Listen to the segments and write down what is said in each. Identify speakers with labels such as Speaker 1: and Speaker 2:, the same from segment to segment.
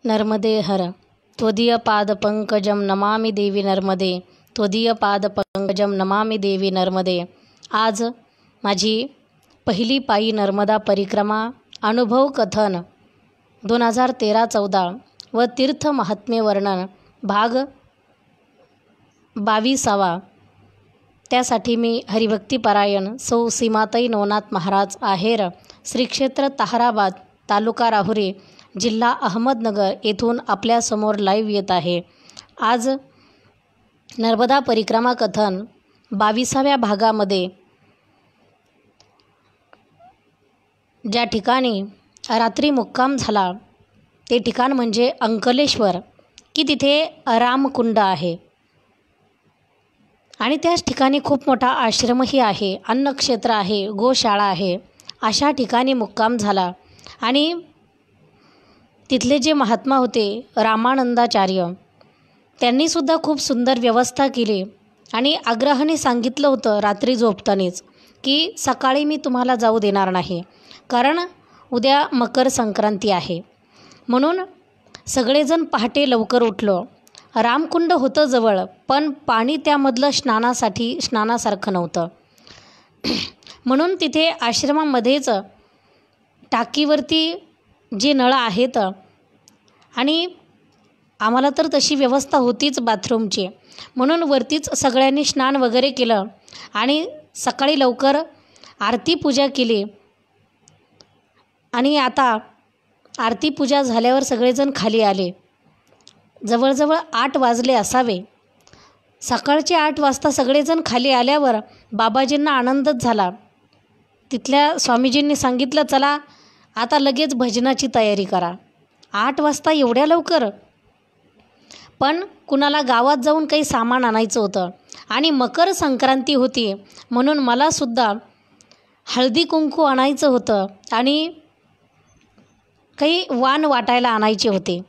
Speaker 1: नर्मदे हर त्वदीयपादपङ्कजं नमामि देवी नर्मदे, त्वदीयपादपङ्कजं नमामि देवी नर्मदे। आज माझी पहिली पायी नर्मदा परिक्रमा अनुभव कथन 2013-14 व तीर्थ महात्म्य वर्णन भाग 22वा। त्यासाठी मी हरिभक्तीपरायण सौ सीमाताई नवनाथ महाराज आहेर, श्री क्षेत्र ताहराबाद, तालुका राहुरी, जिल्हा अहमदनगर येथून आपल्यासमोर लाईव्ह येत आहे। आज नर्मदा परिक्रमा कथन 22व्या भागामध्ये ज्या ठिकाणी रात्री मुक्काम झाला ते ठिकाण म्हणजे अंकलेश्वर, की तिथे रामकुंड आहे आणि त्याच ठिकाणी खूप मोठा आश्रमही आहे, अन्नक्षेत्र आहे, गोशाळा आहे। अशा ठिकाणी मुक्काम झाला आणि तिथले जे महात्मा होते रामानंदाचार्य, त्यांनी सुद्धा खूप सुंदर व्यवस्था केली आणि आग्रहाने सांगितलं होतं रात्री झोपतानाच की सकाळी मी तुम्हाला जाऊ देणार नाही, कारण उद्या मकर संक्रांती आहे। म्हणून सगळेजण पहाटे लवकर उठलो। रामकुंड होतं जवळ, पण पाणी त्यामधलं स्नानासारखं नव्हतं। म्हणून तिथे आश्रमामध्येच टाकीवरती जे नळ आहेत आणि आम्हाला तर तशी व्यवस्था होतीच बाथरूमची, म्हणून वरतीच सगळ्यांनी स्नान वगैरे केलं आणि सकाळी लवकर आरती पूजा केली। आणि आता आरती पूजा झाल्यावर सगळेजण खाली आले। जवळजवळ 8 वाजले असावे। सकाळचे 8 वाजता सगळेजण खाली आल्यावर बाबाजींना आनंदच झाला। तिथल्या स्वामीजींनी सांगितलं, चला आता लगेच भजनाची तयारी करा। 8 वाजता एवढ्या लवकर? पण कुणाला गावात जाऊन काही सामान आणायचं होतं आणि मकर संक्रांती होती, म्हणून मला सुद्धा हळदी कुंकू आणायचं होतं आणि काही वाण वाटायला आणायचे होते,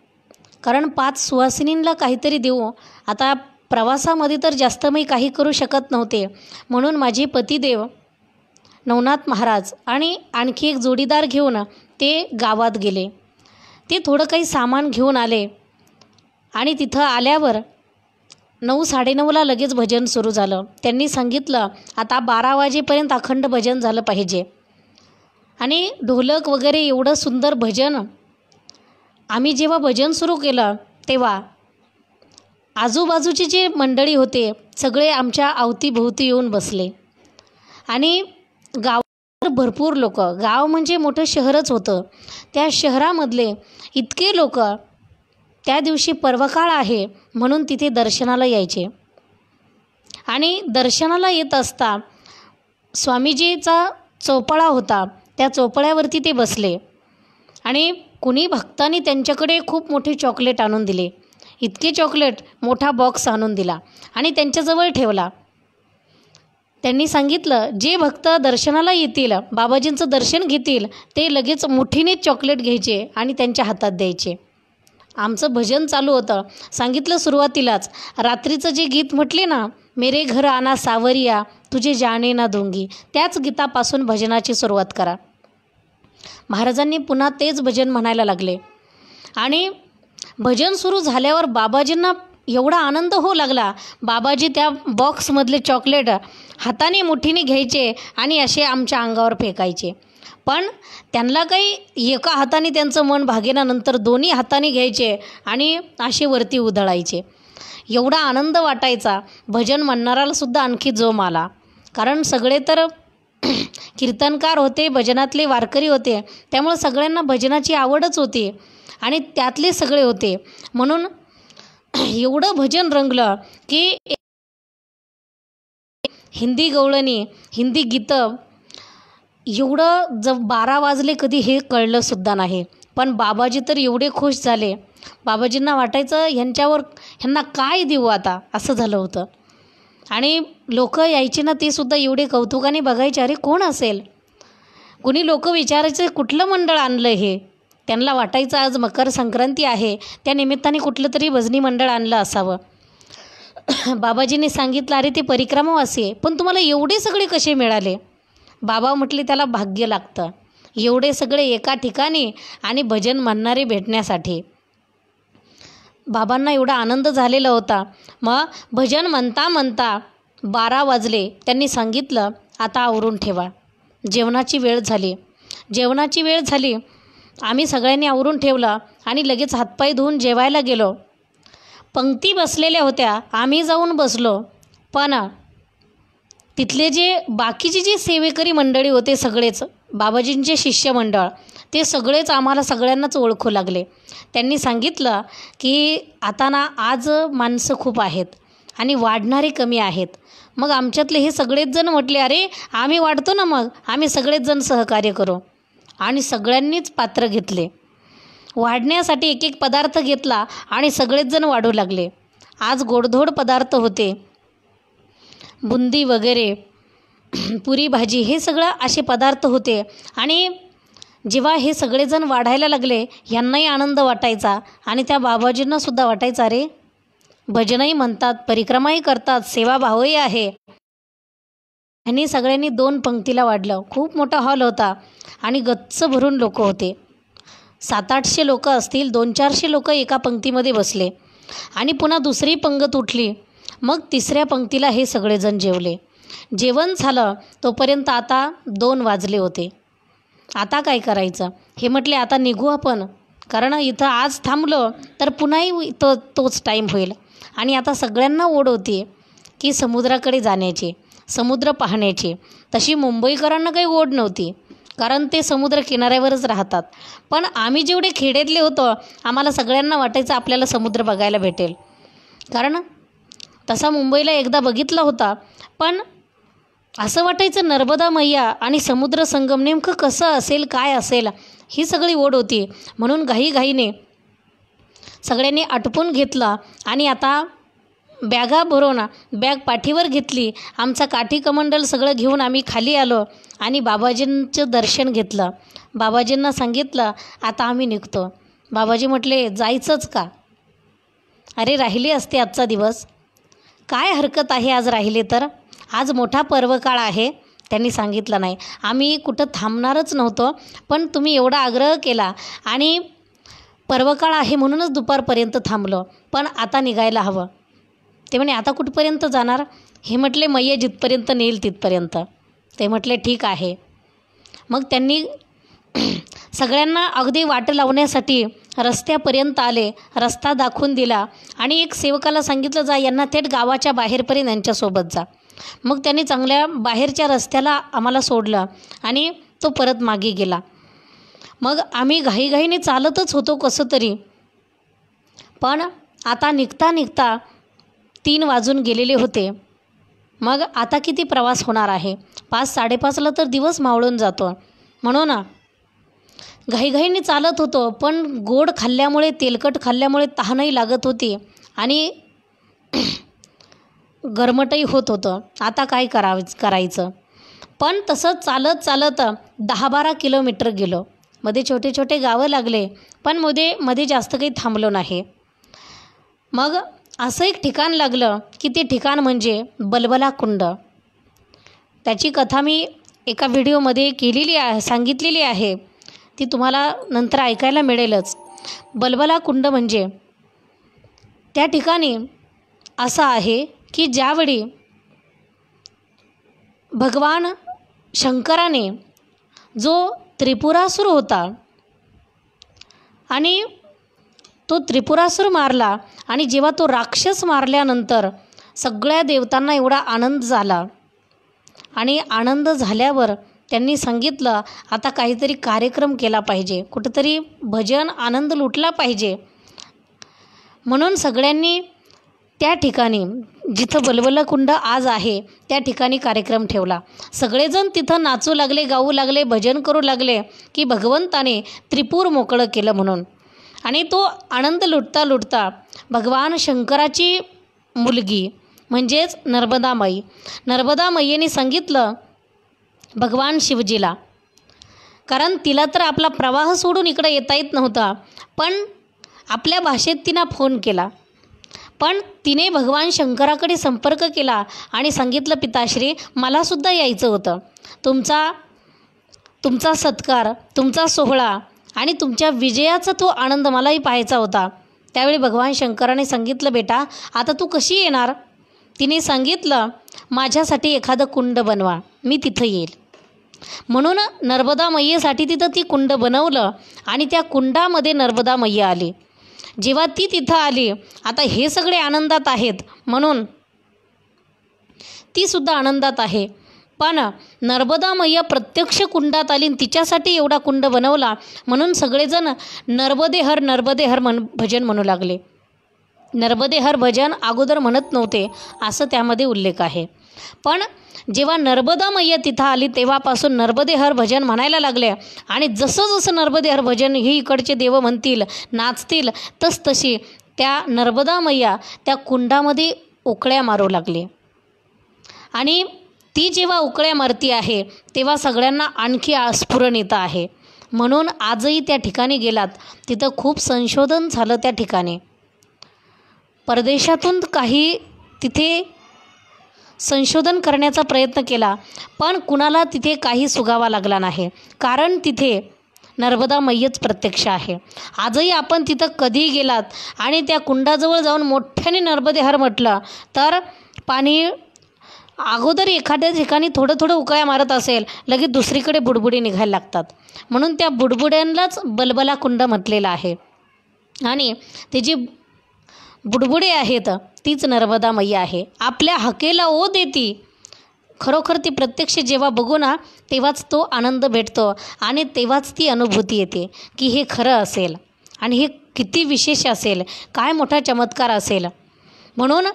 Speaker 1: कारण 5 सुवासिनींना काहीतरी देऊ। आता प्रवासामध्ये तर जास्त मी काही करू शकत नव्हते, म्हणून माझे पतिदेव नवनाथ महाराज आणि आणखी एक जोडीदार घेऊन ते गावात गेले। ते थोडं काही सामान घेऊन आले आणि तिथं आल्यावर 9-9:30ला लगेच भजन सुरू झालं। त्यांनी सांगितलं आता 12 वाजेपर्यंत अखंड भजन झालं पाहिजे आणि ढोलक वगैरे एवढं सुंदर भजन। आम्ही जेव्हा भजन सुरू केलं तेव्हा आजूबाजूचे जे मंडळी होते सगळे आमच्या अवतीभोवती येऊन बसले आणि गावावर भरपूर लोक, गाव म्हणजे मोठं शहरच होतं, त्या शहरामधले इतके लोक त्या दिवशी पर्वकाळ आहे म्हणून तिथे दर्शनाला यायचे। आणि दर्शनाला येत असता स्वामीजीचा चौपाळा होता, त्या चौपाळ्यावरती ते बसले आणि कुणी भक्तांनी त्यांच्याकडे खूप मोठे चॉकलेट आणून दिले। इतके चॉकलेट, मोठा बॉक्स आणून दिला आणि त्यांच्याजवळ ठेवला। त्यांनी सांगितलं, जे भक्त दर्शनाला येतील, बाबाजींचं दर्शन घेतील, ते लगेच मुठीने चॉकलेट घ्यायचे आणि त्यांच्या हातात द्यायचे। आमचं भजन चालू होतं। सांगितलं सुरुवातीलाच, रात्रीचं जे गीत म्हटले ना, मेरे घर आना सावरिया तुझे जाने ना दूंगी, त्याच गीतापासून भजनाची सुरुवात करा। महाराजांनी पुन्हा तेच भजन म्हणायला लागले आणि भजन सुरू झाल्यावर बाबाजींना एवढा आनंद होऊ लागला। बाबाजी त्या बॉक्समधले चॉकलेट हाताने मुठीने घ्यायचे आणि असे आमच्या अंगावर फेकायचे, पण त्यांना काही एका हाताने त्यांचं मन भागेनानंतर दोन्ही हाताने घ्यायचे आणि असे वरती उधळायचे। एवढा आनंद वाटायचा। भजन म्हणणाराला सुद्धा आणखी जोम आला, कारण सगळे तर कीर्तनकार होते, भजनातले वारकरी होते, त्यामुळे सगळ्यांना भजनाची आवडच होती आणि त्यातले सगळे होते, म्हणून एवढं भजन रंगलं की हिंदी गवळणी, हिंदी गीतं, एवढं 12 वाजले कधी हे कळलं सुद्धा नाही। पण बाबाजी तर एवढे खुश झाले, बाबाजींना वाटायचं ह्यांना काय देऊ आता, असं झालं होतं। आणि लोक यायचे ना, ते सुद्धा एवढे कौतुकाने बघायचे, अरे कोण असेल। कुणी लोक विचारायचे कुठलं मंडळ आणलं हे, त्यांना वाटायचं आज मकर संक्रांती आहे, त्या निमित्ताने कुठलं तरी भजनी मंडळ आणलं असावं। बाबाजींनी सांगितलं, अरे ते परिक्रमावासी आहे, पण तुम्हाला एवढे सगळे कसे मिळाले? बाबा म्हटले, त्याला भाग्य लागतं, एवढे सगळे एका ठिकाणी आणि भजन म्हणणारे भेटण्यासाठी। बाबांना एवढा आनंद झालेला होता. मग भजन म्हणता म्हणता 12 वाजले. त्यांनी सांगितलं, आता आवरून ठेवा, जेवणाची वेळ झाली. जेवणाची वेळ झाली. आम्ही सगळ्यांनी आवरून ठेवलं आणि लगेच हातपाय धुवून जेवायला गेलो. पंक्ती बसलेल्या होत्या, आम्ही जाऊन बसलो. पण तिथले जे बाकीचे जे सेवेकरी मंडळी होते सगळेच, बाबाजींचे शिष्यमंडळ, ते सगळेच आम्हाला सगळ्यांनाच ओळखू लागले. त्यांनी सांगितलं की आता ना आज माणसं खूप आहेत आणि वाढणारे कमी आहेत. मग आमच्यातले हे सगळेच जण म्हटले, अरे आम्ही वाढतो ना, मग आम्ही सगळेच जण सहकार्य करू. आणि सगळ्यांनीच पात्र घेतले. वाढण्यासाठी एक एक पदार्थ घेतला आणि सगळेच जण वाढू लागले. आज गोडधोड पदार्थ होते, बुंदी वगैरे, पुरी भाजी, हे सगळं असे पदार्थ होते. आणि जेव्हा हे सगळेजण वाढायला लागले, ह्यांनाही आनंद वाटायचा आणि त्या बाबाजींनासुद्धा वाटायचा, अरे भजनही म्हणतात, परिक्रमाही करतात, सेवाभावही आहे. ह्यांनी सगळ्यांनी 2 पंक्तीला वाढलं. खूप मोठा हॉल होता आणि गच्च भरून लोक होते. 700-800 लोक असतील. 200-400 लोक एका पंक्तीमध्ये बसले आणि पुन्हा दुसरी पंगत उठली. मग तिसऱ्या पंक्तीला हे सगळेजण जेवले. जेवण झालं तोपर्यंत आता 2 वाजले होते. आता काय करायचं? हे म्हटले, आता निघू आपण, कारण इथं आज थांबलो तर पुन्हाही तोच टाईम होईल. आणि आता सगळ्यांना ओढ होती की समुद्राकडे जाण्याची, समुद्र पाहण्याची. तशी मुंबईकरांना काही ओढ नव्हती, कारण ते समुद्र किनाऱ्यावरच राहतात. पण आम्ही जेवढे खेड्यातले होतो, आम्हाला सगळ्यांना वाटायचं आपल्याला समुद्र बघायला भेटेल. कारण तसा मुंबईला एकदा बघितला होता, पण असं वाटायचं नर्मदा मैया आणि समुद्र संगम नेमकं कसं असेल, काय असेल, ही सगळी ओढ होती. म्हणून घाईघाईने सगळ्यांनी आटपून घेतला आणि आता बॅगा भरून बॅग पाठीवर घेतली. आमचा काठी कमंडल सगळं घेऊन आम्ही खाली आलो आणि बाबाजींचं दर्शन घेतलं. बाबाजींना सांगितलं, आता आम्ही निघतो. बाबाजी म्हटले, जायचंच का? अरे राहिले असते आजचा दिवस, काय हरकत आहे आज राहिले तर, आज मोठा पर्वकाळ आहे. त्यांनी सांगितलं, नाही आम्ही कुठं थांबणारच नव्हतो, पण तुम्ही एवढा आग्रह केला आणि पर्वकाळ आहे म्हणूनच दुपारपर्यंत थांबलो, पण आता निघायला हवं. ते म्हणे, आता कुठपर्यंत जाणार? हे म्हटले, मैया जिथपर्यंत नेईल तिथपर्यंत. ते म्हटले, ठीक आहे. मग त्यांनी सगळ्यांना अगदी वाट लावण्यासाठी रस्त्यापर्यंत आले, रस्ता दाखवून दिला आणि एक सेवकाला सांगितलं, जा यांना थेट गावाच्या बाहेरपर्यंत यांच्यासोबत जा. मग त्यांनी चांगल्या बाहेरच्या रस्त्याला आम्हाला सोडलं आणि तो परत मागे गेला. मग आम्ही घाईघाईने चालतच होतो कसं तरी. पण आता निघता निघता 3 वाजून गेलेले होते. मग आता किती प्रवास होणार आहे? 5-5:30ला तर दिवस मावळून जातो. म्हणून घाईघाईने चालत होतो, पण गोड खाल्ल्यामुळे, तेलकट खाल्ल्यामुळे तहानही लागत होती आणि गरमटही होत होतं. आता काय करायचं? पण तसंच चालत चालत 10-12 किलोमीटर गेलो. मध्ये छोटे छोटे गावं लागले, पण मध्ये जास्त काही थांबलो नाही. मग असं एक ठिकाण लागलं की ते ठिकाण म्हणजे बलबला कुंड. त्याची कथा मी एका व्हिडिओमध्ये केलेली आहे, सांगितलेली आहे. ती तुम्हाला नंतर ऐकायला मिळेलच. बलबला कुंड म्हणजे त्या ठिकाणी असं आहे की ज्यावेळी भगवान शंकराने जो त्रिपुरासूर होता आणि तो त्रिपुरासूर मारला आणि जेव्हा तो राक्षस मारल्यानंतर सगळ्या देवतांना एवढा आनंद झाला आणि आनंद झाल्यावर त्यांनी सांगितलं, आता काहीतरी कार्यक्रम केला पाहिजे, कुठंतरी भजन आनंद लुटला पाहिजे. म्हणून सगळ्यांनी त्या ठिकाणी जिथं बलबला कुंड आज आहे त्या ठिकाणी कार्यक्रम ठेवला. सगळेजण तिथं नाचू लागले, गाऊ लागले, भजन करू लागले की भगवंताने त्रिपूर मोकळं केलं म्हणून. आणि तो आनंद लुटता लुटता भगवान शंकराची मुलगी म्हणजेच नर्मदामाई, नर्मदामाईने सांगितलं भगवान शिवजीला, कारण तिला तर आपला प्रवाह सोडून इकडं येता येत नव्हता, पण आपल्या भाषेत तिनं फोन केला. पण तिने भगवान शंकराकडे संपर्क केला आणि सांगितलं, पिताश्री मलासुद्धा यायचं होतं, तुमचा सत्कार, तुमचा सोहळा आणि तुमच्या विजयाचा तो आनंद मलाही पाहायचा होता. त्यावेळी भगवान शंकराने सांगितलं, बेटा आता तू कशी येणार? तिने सांगितलं, माझ्यासाठी एखादं कुंड बनवा, मी तिथं येईल. म्हणून नर्मदा मैयेसाठी तिथं ती कुंड बनवलं आणि त्या कुंडामध्ये नर्मदा मैया आली. जेव्हा ती तिथं आली, आता हे सगळे आनंदात आहेत म्हणून ती सुद्धा आनंदात आहे. पण नर्मदा मैया प्रत्यक्ष कुंडात आली, तिच्यासाठी एवढा कुंड बनवला म्हणून सगळेजण नर्मदे हर भजन म्हणू लागले. नर्मदे हर भजन अगोदर म्हणत नव्हते असं त्यामध्ये उल्लेख आहे. पण जेव्हा नर्मदा मैया तिथं आली तेव्हापासून नर्मदे हर भजन म्हणायला लागले. आणि जसं जसं नर्मदे हर भजन ही इकडचे देव म्हणतील, नाचतील, तसतशी त्या नर्मदा मैया त्या कुंडामध्ये उकळ्या मारू लागली. आणि ती जेव्हा उकळ्या मारती आहे तेव्हा सगळ्यांना आणखी स्फुरण येतं आहे. म्हणून आजही त्या ठिकाणी गेलात तिथं खूप संशोधन झालं. त्या ठिकाणी परदेशातून काही तिथे संशोधन करण्याचा प्रयत्न केला, पण कुणाला तिथे काही सुगावा लागला नाही, कारण तिथे नर्मदा मैयाच प्रत्यक्ष आहे. आजही आपण तिथं कधीही गेलात आणि त्या कुंडाजवळ जाऊन मोठ्याने नर्मदे हर म्हटलं तर पाणी अगोदर एखाद्या ठिकाणी थोडं थोडं उकळ्या मारत असेल, लगेच दुसरीकडे बुडबुडी निघायला लागतात. म्हणून त्या बुडबुड्यांनाच बलबला कुंड म्हटलेलं आहे. आणि ते जी बुडबुडे आहेत तीच नर्मदा मैया आहे. आपल्या हाकेला ओ देती. खरोखर ती प्रत्यक्ष जेव्हा बघू ना तेव्हाच तो आनंद भेटतो आणि तेव्हाच ती अनुभूती येते की हे खरं असेल आणि हे किती विशेष असेल, काय मोठा चमत्कार असेल. म्हणून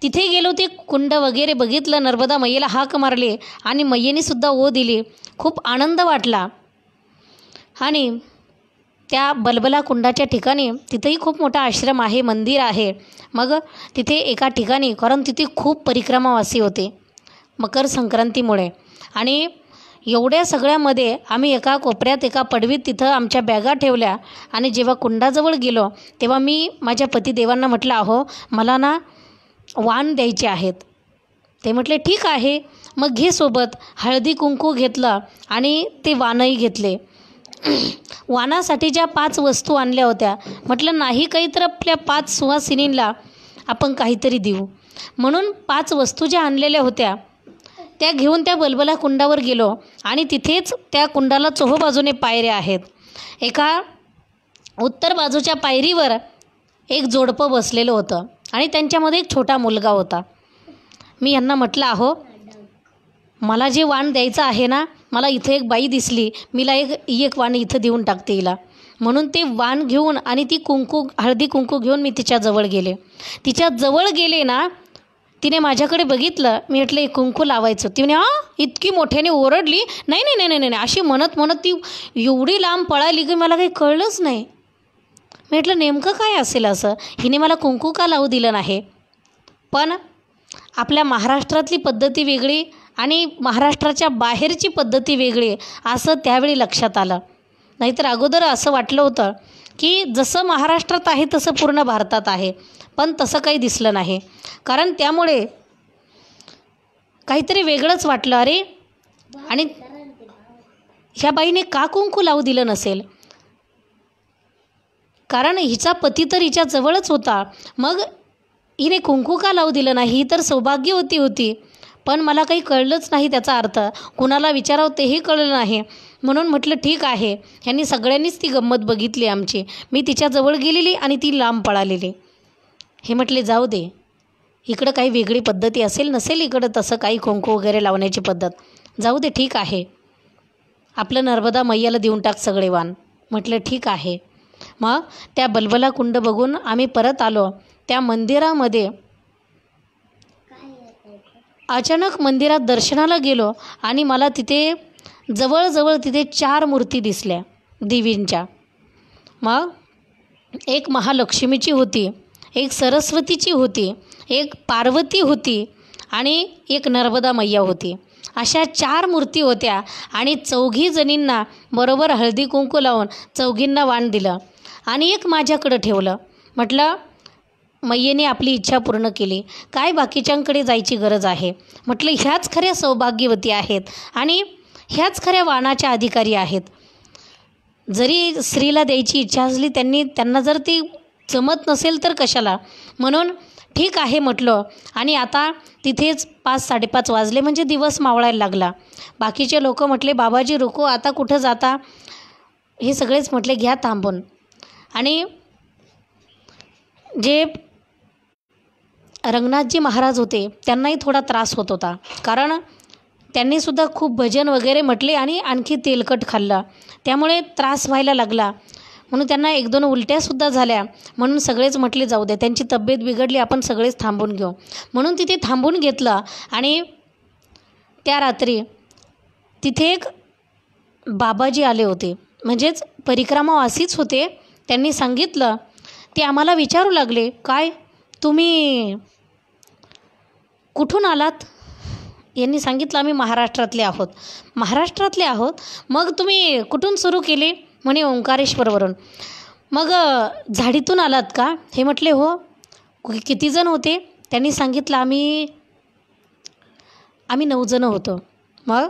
Speaker 1: तिथे गेलो, ते कुंड वगैरे बघितलं, नर्मदा मैयेला हाक मारली आणि मैयेनीसुद्धा ओ दिली. खूप आनंद वाटला. आणि त्या बलबला कुंडाच्या ठिकाणी तिथेही खूप मोठा आश्रम आहे, मंदिर आहे. मग तिथे एका ठिकाणी, कारण तिथे खूप परिक्रमावासी होते मकर संक्रांतीमुळे, आणि एवढ्या सगळ्यामध्ये आम्ही एका कोपऱ्यात एका पडवीत तिथं आमच्या बॅगा ठेवल्या. आणि जेव्हा कुंडाजवळ गेलो तेव्हा मी माझ्या पतिदेवांना म्हटलं, अहो मला ना वाण द्यायचे आहेत. ते म्हटले ठीक आहे, मग घे सोबत. हळदी कुंकू घेतलं आणि ते वाणही घेतले. वाणासाठी ज्या 5 वस्तू आणल्या होत्या, म्हटलं नाही काही तर आपल्या 5 सुवासिनींना आपण काहीतरी देऊ. म्हणून 5 वस्तू ज्या आणलेल्या होत्या त्या घेऊन त्या बलबला कुंडावर गेलो. आणि तिथेच त्या कुंडाला चोहोबाजूने पायऱ्या आहेत. एका उत्तर बाजूच्या पायरीवर एक जोडपं बसलेलं होतं आणि त्यांच्यामध्ये एक छोटा मुलगा होता. मी यांना म्हटलं, अहो मला जे वाण द्यायचं आहे ना, मला इथं एक बाई दिसली, मीला एक वाण इथं देऊन टाकते हिला. म्हणून ते वाण घेऊन आणि ती हळदी कुंकू घेऊन मी तिच्याजवळ गेले. तिच्याजवळ गेले ना, तिने माझ्याकडे बघितलं. मी म्हटलं एक कुंकू लावायचं. ती म्हणे इतकी मोठ्याने ओरडली, नाही नाही नाही नाही नाही अशी म्हणत म्हणत ती एवढी लांब पळाली की मला काही कळलंच नाही. मी म्हटलं नेमकं काय असेल असं, हिने मला कुंकू का लावू दिलं नाही. पण आपल्या महाराष्ट्रातली पद्धती वेगळी आणि महाराष्ट्राच्या बाहेरची पद्धती वेगळी असं त्यावेळी लक्षात आलं. नाहीतर अगोदर असं वाटलं होतं की जसं महाराष्ट्रात आहे तसं पूर्ण भारतात आहे, पण तसं काही दिसलं नाही. कारण त्यामुळे काहीतरी वेगळंच वाटलं. अरे, आणि ह्या बाईने का कुंकू लावू दिलं नसेल, कारण हिचा पती तर हिच्या जवळच होता. मग हिने कुंकू का लावू दिलं नाही, ही तर सौभाग्यवती होती. पण मला काही कळलंच नाही त्याचा अर्थ, कुणाला विचारावं तेही कळलं नाही. म्हणून म्हटलं ठीक आहे, ह्यांनी सगळ्यांनीच ती गंमत बघितली आमची. मी तिच्याजवळ गेलेली आणि ती लांब पळालेली. हे म्हटले जाऊ दे, इकडं काही वेगळी पद्धती असेल नसेल इकडं तसं काही कुंकू वगैरे लावण्याची पद्धत, जाऊ दे ठीक आहे, आपलं नर्मदा मैयाला देऊन टाक सगळे वाण. म्हटलं ठीक आहे. मग त्या बलबला कुंड बघून आम्ही परत आलो. त्या मंदिरामध्ये अचानक मंदिरात दर्शनाला गेलो आणि मला तिथे जवळजवळ तिथे 4 मूर्ती दिसल्या देवींच्या. मग एक महालक्ष्मीची होती, एक सरस्वतीची होती, एक पार्वती होती आणि एक नर्मदा मैया होती. अशा 4 मूर्ती होत्या आणि 4घी जणींना बरोबर हळदी कुंकू लावून 4घींना वाण दिलं आणि एक माझ्याकडं ठेवलं. म्हटलं मैयेने आपली इच्छा पूर्ण केली, काय बाकीच्यांकडे जायची गरज आहे. म्हटलं ह्याच खऱ्या सौभाग्यवती आहेत आणि ह्याच खऱ्या वाणाच्या अधिकारी आहेत. जरी स्त्रीला द्यायची इच्छा असली त्यांना जर ती जमत नसेल तर कशाला, म्हणून ठीक आहे म्हटलं. आणि आता तिथेच 5-5:30 वाजले, म्हणजे दिवस मावळायला लागला. बाकीचे लोक म्हटले, बाबाजी रुको, आता कुठं जाता. हे सगळेच म्हटले, घ्या थांबून. आणि जे रंगनाथजी महाराज होते त्यांनाही थोडा त्रास होत होता, कारण त्यांनीसुद्धा खूप भजन वगैरे म्हटले आणि आणखी तेलकट खाल्लं, त्यामुळे त्रास व्हायला लागला. म्हणून त्यांना 1-2 उलट्यासुद्धा झाल्या. म्हणून सगळेच म्हटले, जाऊ दे, त्यांची तब्येत बिघडली, आपण सगळेच थांबून घेऊ. म्हणून तिथे थांबून घेतलं. आणि त्या रात्री तिथे एक बाबाजी आले होते, म्हणजेच परिक्रमावासीच होते. त्यांनी सांगितलं, ते आम्हाला विचारू लागले, काय तुम्ही कुठून आलात. यांनी सांगितलं, आम्ही महाराष्ट्रातले आहोत. महाराष्ट्रातले आहोत, मग तुम्ही कुठून सुरू केले. म्हणे ओंकारेश्वरवरून. मग झाडीतून आलात का. हे म्हटले, हो. किती जण होते. त्यांनी सांगितलं, आम्ही 9 जण होतो. मग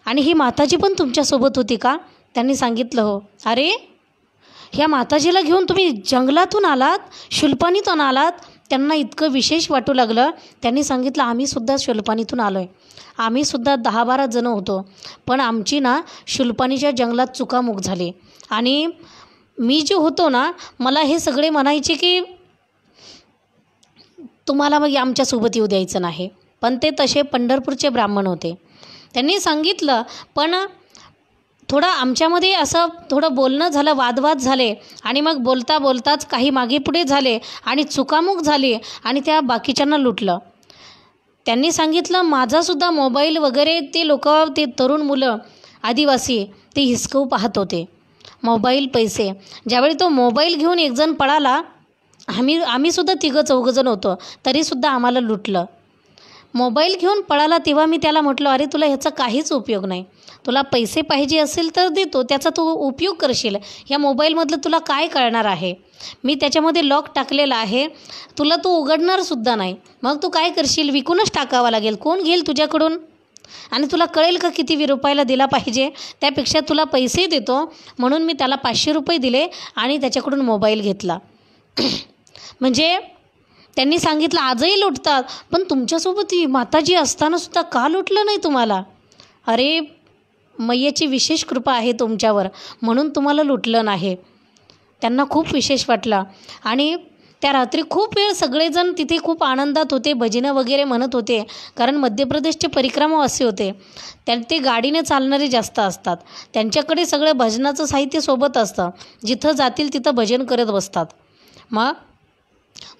Speaker 1: आणि ही माताजी पण तुमच्यासोबत होती का. त्यांनी सांगितलं, हो. अरे, ह्या माताजीला घेऊन तुम्ही जंगलातून आलात, शुलपाणीतून आलात. त्यांना इतकं विशेष वाटू लागलं. त्यांनी सांगितलं, आम्हीसुद्धा शुलपाणीतून आलो आहे. आम्हीसुद्धा 10-12 जण होतो, पण आमची ना शुलपाणीच्या जंगलात चुकामुक झाली. आणि मी जे होतो ना, मला हे सगळे म्हणायचे की तुम्हाला मग आमच्यासोबत येऊ द्यायचं नाही. पण ते तसे पंढरपूरचे ब्राह्मण होते. त्यांनी सांगितलं, पण थोडं आमच्यामध्ये असं थोडं बोलणं झालं, वादवाद झाले. आणि मग बोलता बोलताच काही मागे पुढे झाले आणि चुकामुक झाली आणि त्या बाकीच्यांना लुटलं. त्यांनी सांगितलं, माझासुद्धा मोबाईल वगैरे ते लोक, ते तरुण मुलं आदिवासी, ते हिसकवू पाहत होते. मोबाईल, पैसे. ज्यावेळी तो मोबाईल घेऊन एक जण पळाला, आम्हीसुद्धा 3-4 जण होतो, तरीसुद्धा आम्हाला लुटलं. मोबाईल घेऊन पळाला तेव्हा मी त्याला म्हटलं, अरे तुला ह्याचा काहीच उपयोग नाही. तुला पैसे पाहिजे असेल तर देतो, त्याचा तू उपयोग करशील. या मोबाईलमधलं तुला काय कळणार आहे. मी त्याच्यामध्ये लॉक टाकलेला आहे, तुला तो उघडणारसुद्धा नाही. मग तू काय करशील, विकूनच टाकावा लागेल. कोण घेईल तुझ्याकडून. आणि तुला कळेल का किती रुपयाला दिला पाहिजे. त्यापेक्षा तुला पैसे देतो. म्हणून मी त्याला 500 रुपये दिले आणि त्याच्याकडून मोबाईल घेतला. म्हणजे त्यांनी सांगितलं, आजही लुटतात, पण तुमच्यासोबत ही माताजी असतानासुद्धा का लुटलं नाही तुम्हाला. अरे, मैयाची विशेष कृपा आहे तुमच्यावर, म्हणून तुम्हाला लुटलं नाही. त्यांना खूप विशेष वाटलं. आणि त्या रात्री खूप वेळ सगळेजण तिथे खूप आनंदात होते, भजनं वगैरे म्हणत होते. कारण मध्य प्रदेशचे परिक्रमावासी होते, ते गाडीने चालणारे जास्त असतात. त्यांच्याकडे सगळं भजनाचं साहित्य सोबत असतं. जिथं जातील तिथं भजन करत बसतात. मग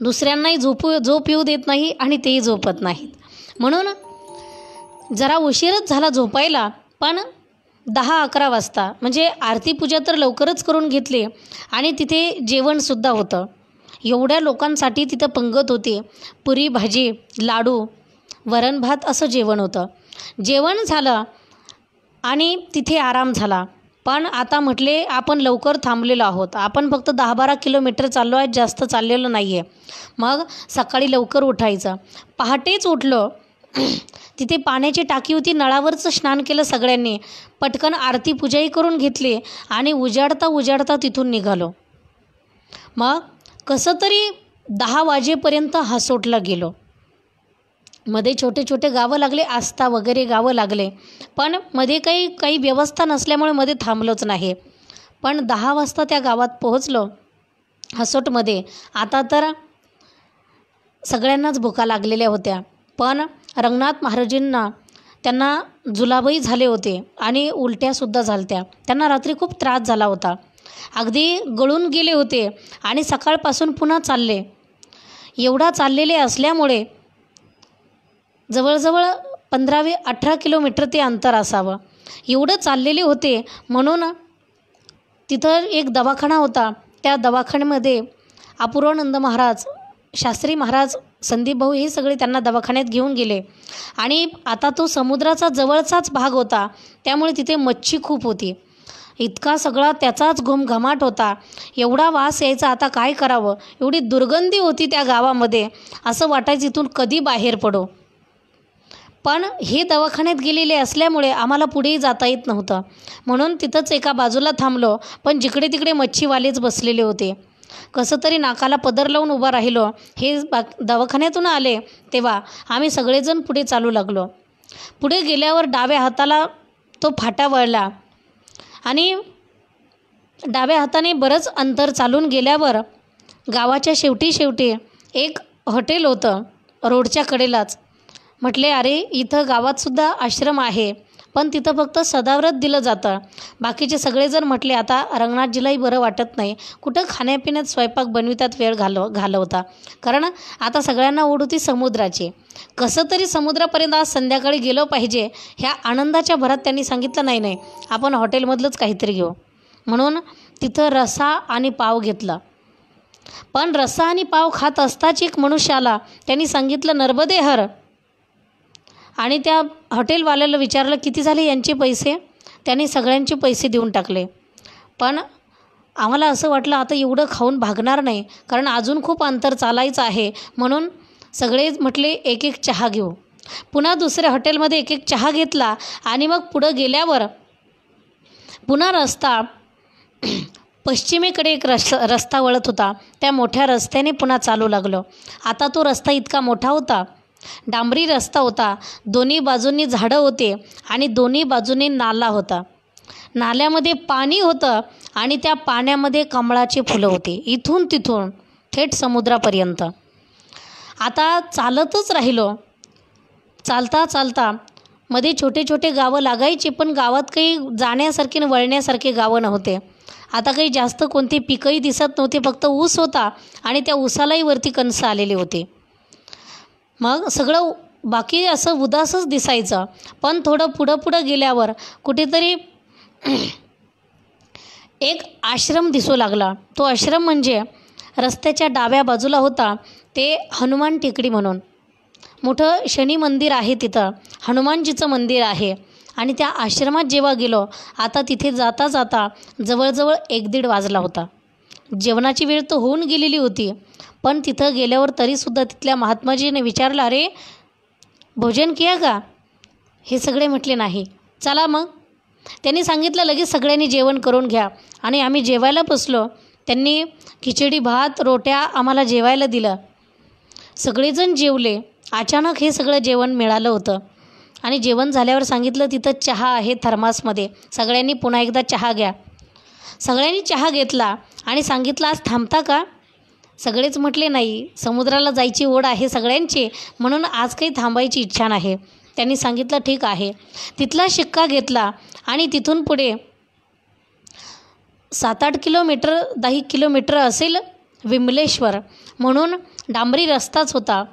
Speaker 1: दुसऱ्यांनाही झोप येऊ देत नाही आणि तेही झोपत नाहीत. म्हणून जरा उशीरच झाला झोपायला, पण 10-11 वाजता, म्हणजे आरती पूजा तर लवकरच करून घेतली. आणि तिथे जेवणसुद्धा होतं. एवढ्या लोकांसाठी तिथं पंगत होती. पुरी भाजी, लाडू, वरण भात असं जेवण होतं. जेवण झालं आणि तिथे आराम झाला. पण आता म्हटले, आपण लवकर थांबलेलो आहोत, आपण फक्त 10-12 किलोमीटर चाललो आहे, जास्त चाललेलो नाही आहे. मग सकाळी लवकर उठायचं. पहाटेच उठलो. तिथे पाण्याची टाकी होती, नळावरचं स्नान केलं सगळ्यांनी. पटकन आरती पूजाही करून घेतली आणि उजाडता तिथून निघालो. मग कसं तरी 10 वाजेपर्यंत हासोटला गेलो. मध्ये छोटे छोटे गावं लागले, आस्था वगैरे गावं लागले, पण मध्ये काही व्यवस्था नसल्यामुळे मध्ये थांबलोच नाही. पण 10 वाजता त्या गावात पोहोचलो हसोटमध्ये. आता तर सगळ्यांनाच भुका लागलेल्या होत्या, पण रंगनाथ महाराजांना त्यांना जुलाबही झाले होते आणि उलट्यासुद्धा झालत्या. त्यांना रात्री खूप त्रास झाला होता, अगदी गळून गेले होते आणि सकाळपासून पुन्हा चालले. एवढा चाललेले असल्यामुळे जवळजवळ 15-18 किलोमीटर ते अंतर असावं, एवढं चाललेले होते. म्हणून तिथं एक दवाखाना होता. त्या दवाखान्यामध्ये अपूर्वानंद महाराज, शास्त्री महाराज, संदीप भाऊ हे सगळे त्यांना दवाखान्यात घेऊन गेले. आणि आता तो समुद्राचा जवळचाच भाग होता, त्यामुळे तिथे मच्छी खूप होती. इतका सगळा त्याचाच घुमघमाट होता, एवढा वास यायचा. आता काय करावं, एवढी दुर्गंधी होती त्या गावामध्ये, असं वाटायचं इथून कधी बाहेर पडो. पण हे दवाखान्यात गेलेले असल्यामुळे आम्हाला पुढेही जाता येत नव्हतं. म्हणून तिथंच एका बाजूला थांबलो. पण जिकडे तिकडे मच्छीवालेच बसलेले होते. कसं तरी नाकाला पदर लावून उभा राहिलो. हे दवाखान्यातून आले तेव्हा आम्ही सगळेजण पुढे चालू लागलो. पुढे गेल्यावर डाव्या हाताला तो फाटा वळला आणि डाव्या हाताने बरंच अंतर चालून गेल्यावर गावाच्या शेवटी एक हॉटेल होतं रोडच्या कडेलाच. म्हटले अरे इथं गावातसुद्धा आश्रम आहे, पण तिथं फक्त सदाव्रत दिलं जातं. बाकीचे सगळेजण म्हटले आता रंगनाथजीलाही बरं वाटत नाही, कुठं खाण्यापिण्यात स्वयंपाक बनवितात वेळ घालवता. कारण आता सगळ्यांना ओढ होती समुद्राची. कसं तरी समुद्रापर्यंत आज संध्याकाळी गेलो पाहिजे. ह्या आनंदाच्या भरात त्यांनी सांगितलं नाही आपण हॉटेलमधलंच काहीतरी घेऊ. म्हणून तिथं रस्सा आणि पाव घेतला. पण रस्सा आणि पाव खात असताच एक मनुष्य आला. त्यांनी सांगितलं नर्मदे हर. आणि त्या हॉटेलवाल्याला विचारलं किती झाले यांचे पैसे. त्यांनी सगळ्यांचे पैसे देऊन टाकले. पण आम्हाला असं वाटलं आता एवढं खाऊन भागणार नाही, कारण अजून खूप अंतर चालायचं आहे. म्हणून सगळे म्हटले एक एक चहा घेऊ. पुन्हा दुसऱ्या हॉटेलमध्ये एक एक चहा घेतला आणि मग पुढं गेल्यावर पुन्हा रस्ता पश्चिमेकडे एक रस्ता वळत होता. त्या मोठ्या रस्त्याने पुन्हा चालू लागलो. आता तो रस्ता इतका मोठा होता, डांबरी रस्ता होता. दोन्ही बाजूंनी झाडं होते आणि दोन्ही बाजूंनी नाला होता. नाल्यामध्ये पाणी होतं आणि त्या पाण्यामध्ये कमळाची फुलं होती इथून तिथून थेट समुद्रापर्यंत. आता चालतच राहिलो. चालता मध्ये छोटे गावं लागायची, पण गावात काही जाण्यासारखे आणि वळण्यासारखे गावं नव्हते. आता काही जास्त कोणते पिकंही दिसत नव्हते, फक्त ऊस होता आणि त्या ऊसालाही वरती कणसं आलेले होते. मग सगळं बाकी असं उदासच दिसायचं. पण थोडं पुढं गेल्यावर कुठेतरी एक आश्रम दिसू लागला. तो आश्रम म्हणजे रस्त्याच्या डाव्या बाजूला होता ते हनुमान टेकडी म्हणून मोठं शनी मंदिर आहे. तिथं हनुमानजीचं मंदिर आहे. आणि त्या आश्रमात जेव्हा गेलो, आता तिथे जाता जवळजवळ 1-1.5 वाजला होता. जेवणाची वेळ तर होऊन गेलेली होती. पण तिथं गेल्यावर तरीसुद्धा तिथल्या महात्माजीने विचारलं अरे भोजन किया का. हे सगळे म्हटले नाही. चला मग. त्यांनी सांगितलं लगेच सगळ्यांनी जेवण करून घ्या. आणि आम्ही जेवायला बसलो. त्यांनी खिचडी भात रोट्या आम्हाला जेवायला दिलं. सगळेजण जेवले. अचानक हे सगळं जेवण मिळालं होतं. आणि जेवण झाल्यावर सांगितलं तिथं चहा आहे थर्मासमध्ये, सगळ्यांनी पुन्हा एकदा चहा घ्या. सगळ्यांनी चहा घेतला आणि सांगितलं आज थांबता का. सगळेच म्हटले नाही, समुद्राला जायची ओढ आहे सगळ्यांची, म्हणून आज काही थांबायची इच्छा नाही. त्यांनी सांगितलं ठीक आहे. तिथला शिक्का घेतला आणि तिथून पुढे 7-8 किलोमीटर 10 किलोमीटर असेल विमलेश्वर म्हणून डांबरी रस्ताच होता.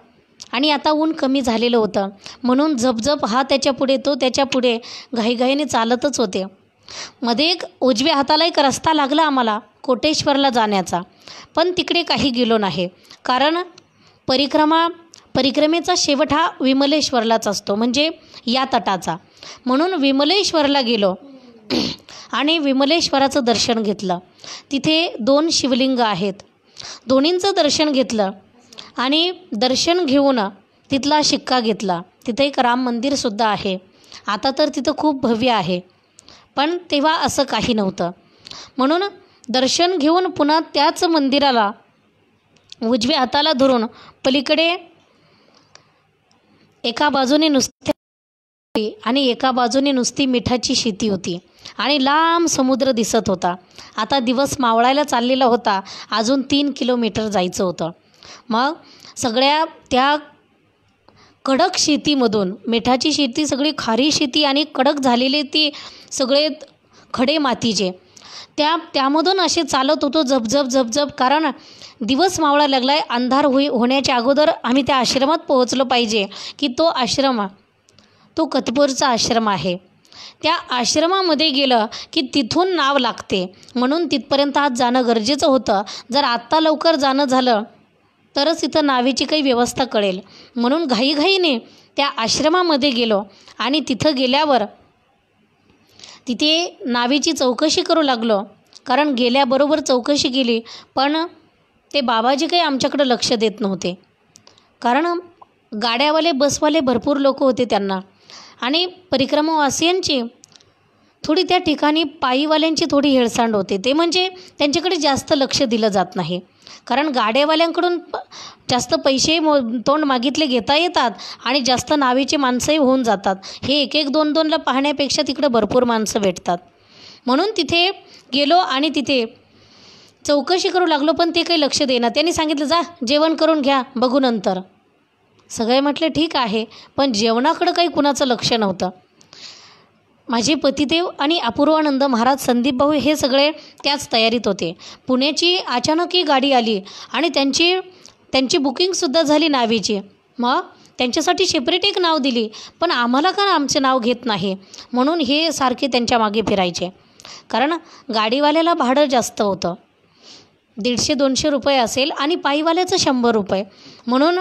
Speaker 1: आणि आता ऊन कमी झालेलं होतं, म्हणून झपझप हा त्याच्या पुढे तो त्याच्या पुढे घाईघाईने चालतच होते. मध्ये एक उजव्या हाताला एक रस्ता लागला आम्हाला कोटेश्वरला जाण्याचा. पण तिकडे काही गेलो नाही, कारण परिक्रमेचा शेवट हा विमलेश्वरलाच असतो, म्हणजे या तटाचा. म्हणून विमलेश्वरला गेलो आणि विमलेश्वराचं दर्शन घेतलं. तिथे 2 शिवलिंग आहेत. दोन्हींचं दर्शन घेतलं आणि दर्शन घेऊन तिथला शिक्का घेतला. तिथे एक राम मंदिरसुद्धा आहे. आता तर तिथं खूप भव्य आहे, पण तेव्हा असं काही नव्हतं. म्हणून दर्शन घेऊन पुन्हा त्याच मंदिराला उजव्या हाताला धरून पलीकडे एका बाजूने नुसती आणि एका बाजूने नुसती मिठाची शेती होती आणि लांब समुद्र दिसत होता. आता दिवस मावळायला चाललेला होता. अजून 3 किलोमीटर जायचं होतं. मग सगळ्या त्या कडक शेतीमधून, मिठाची शेती सगळी खारी शेती आणि कडक झालेले ती सगळे खडे मातीचे, त्यामधून असे चालत होतो झपझप. कारण दिवस मावळा लागला आहे. अंधार होण्याच्या अगोदर आम्ही त्या आश्रमात पोहोचलो पाहिजे. की तो आश्रम तो कतपूरचा आश्रम आहे. त्या आश्रमामध्ये गेलं की तिथून नाव लागते, म्हणून तिथपर्यंत आज जाणं गरजेचं होतं. जर आत्ता लवकर जाणं झालं तरच इथं नावेची काही व्यवस्था कळेल. म्हणून घाईघाईने त्या आश्रमामध्ये गेलो आणि तिथं गेल्यावर तिथे नावेची चौकशी करू लागलो. कारण गेल्याबरोबर चौकशी केली, पण ते बाबाजी काही आमच्याकडं लक्ष देत नव्हते. कारण गाड्यावाले बसवाले भरपूर लोक होते त्यांना, आणि परिक्रमावासियांची थोडी त्या ठिकाणी पायीवाल्यांची थोडी हेळसांड होते. ते म्हणजे त्यांच्याकडे जास्त लक्ष दिलं जात नाही. कारण गाड्यावाल्यांकडून जास्त पैसे तोंड मागितले घेता येतात आणि जास्त नावेची माणसंही होऊन जातात. हे 1-1, 2-2ला पाहण्यापेक्षा तिकडे भरपूर माणसं भेटतात. म्हणून तिथे गेलो आणि तिथे चौकशी करू लागलो, पण ते काही लक्ष देणार. त्यांनी सांगितलं, जा जेवण करून घ्या, बघू नंतर. सगळे म्हटले ठीक आहे, पण जेवणाकडं काही कुणाचं लक्ष नव्हतं. माझे पतिदेव आणि अपूर्वानंद महाराज, संदीप भाऊ हे सगळे त्याच तयारीत होते. पुण्याची अचानक ही गाडी आली आणि त्यांची बुकिंगसुद्धा झाली नावेची. मग त्यांच्यासाठी सेपरेट एक नाव दिली, पण आम्हाला का आमचे नाव घेत नाही म्हणून हे सारखे त्यांच्या मागे फिरायचे. कारण गाडीवाल्याला भाडं जास्त होतं, 150-200 रुपये असेल आणि पायीवाल्याचं 100 रुपये. म्हणून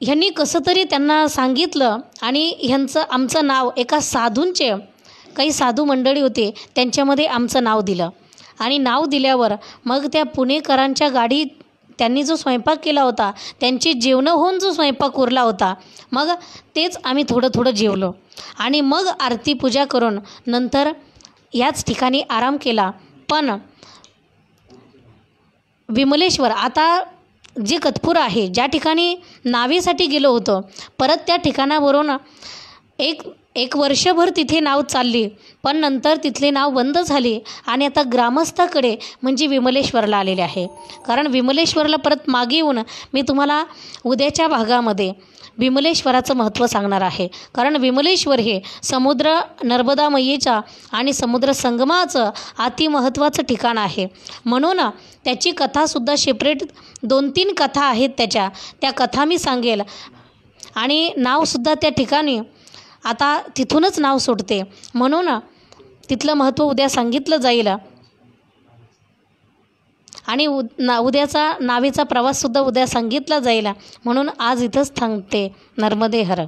Speaker 1: ह्यांनी कसं तरी त्यांना सांगितलं आणि आमचं नाव एका साधूंचे, काही साधू मंडळी होते त्यांच्यामध्ये आमचं नाव दिलं. आणि नाव दिल्यावर मग त्या पुणेकरांच्या गाडीत त्यांनी जो स्वयंपाक केला होता, त्यांची जेवणं होऊन जो स्वयंपाक उरला होता, मग तेच आम्ही थोडं थोडं जेवलो. आणि मग आरती पूजा करून नंतर याच ठिकाणी आराम केला. पण विमलेश्वर, आता जे कतपूर आहे, ज्या ठिकाणी नावेसाठी गेलो होतो, परत त्या ठिकाणावरून एक वर्षभर तिथे नाव चालली, पण नंतर तिथले नाव बंद झाले आणि आता ग्रामस्थाकडे म्हणजे विमलेश्वरला आलेले आहे. कारण विमलेश्वरला परत मागे येऊन मी तुम्हाला उद्याच्या भागामध्ये विमलेश्वराचं महत्त्व सांगणार आहे. कारण विमलेश्वर हे समुद्र नर्मदा मैयेच्या आणि समुद्र संगमाचं अतिमहत्त्वाचं ठिकाण आहे. म्हणून त्याची कथासुद्धा सेपरेट 2-3 कथा आहेत त्या कथा मी सांगेल. आणि नावसुद्धा त्या ठिकाणी आता तिथूनच नाव सुटते, म्हणून तिथलं महत्त्व उद्या सांगितलं जाईल. आणि उद्याचा नावेचा प्रवाससुद्धा उद्या सांगितला जाईल. म्हणून आज इथंच थांबते. नर्मदे हर.